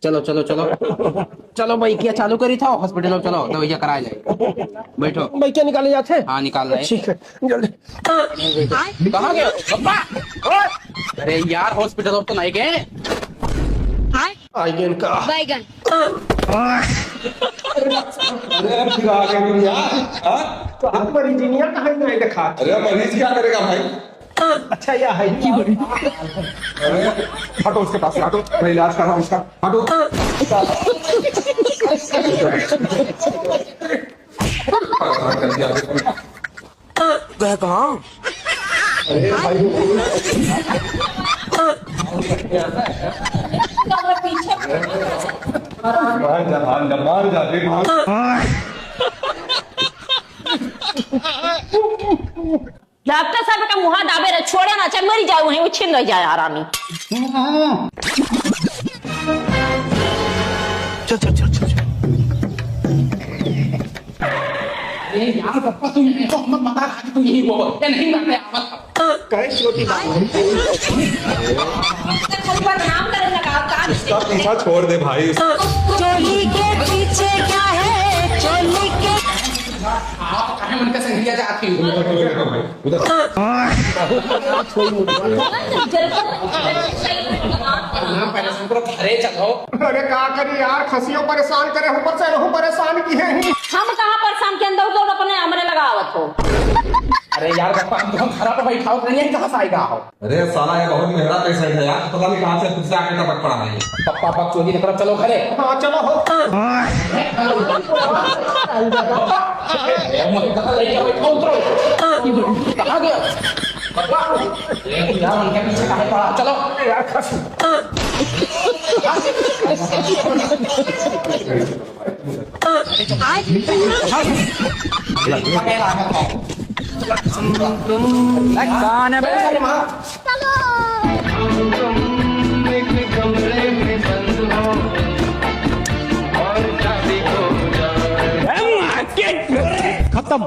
चलो चलो चलो चलो भाई, क्या चालू करी था हॉस्पिटल में, चलो दवाइयाँ कराया जाए। बैठो भाई क्या निकाले जाते हैं? हाँ निकाल रहे हैं। ठीक है जल्दी। कहाँ गए पप्पा? अरे यार हॉस्पिटल तो नहीं गए। आइए इनका बैगन। अरे अब फिर आ गए तुम यार। हाँ? तो आप मरीज नहीं कहा नहीं देखा। अरे मरीज क्या करेगा भाई? अच्छा यह है अरे हटो उसके पास से, हटो, मैं इलाज कर रहा हूँ उसका, हटो। गए कहाँ? अरे भाई मान जा देख डॉक्टर साहब का मुहा दाबे रहे, छोड़े ना चाहे मरी जाए वहीं, वो छिन रह जाए आरामी। चल चल चल चल। अरे यार पप्पा तुम तो मत बता कि तुम यही बोल या नहीं मानते मत। कहीं छोटी बात नाम करने लगा काम उसका पीछा छोड़ दे भाई। चोली के पीछे क्या है, चोली के आप कहे मन का संगिया जाती हो उधर नाम पहले से पूरा घरे चलो। अरे क्या करी यार, खसियों परेशान करे, ऊपर से रहूं परेशान की है। हम कहाँ परेशान के अंदर उधर अपने हमरे लगावत हो। अरे यार पप्पा हम तो खराब भाई खाओ नहीं कहाँ से आएगा हो। अरे साला ये बहुत महंगा पेशेंट है यार, पता नहीं कहाँ से खुद से आके टपक पड़ा है। पप्पा पप्पा चोरी की तरफ चलो घरे। हाँ चलो हो। कहाँ गया पप्पा? यार उनके पीछे कहाँ पड़ा, चलो यार खसी। कौन है भाई? खत्म।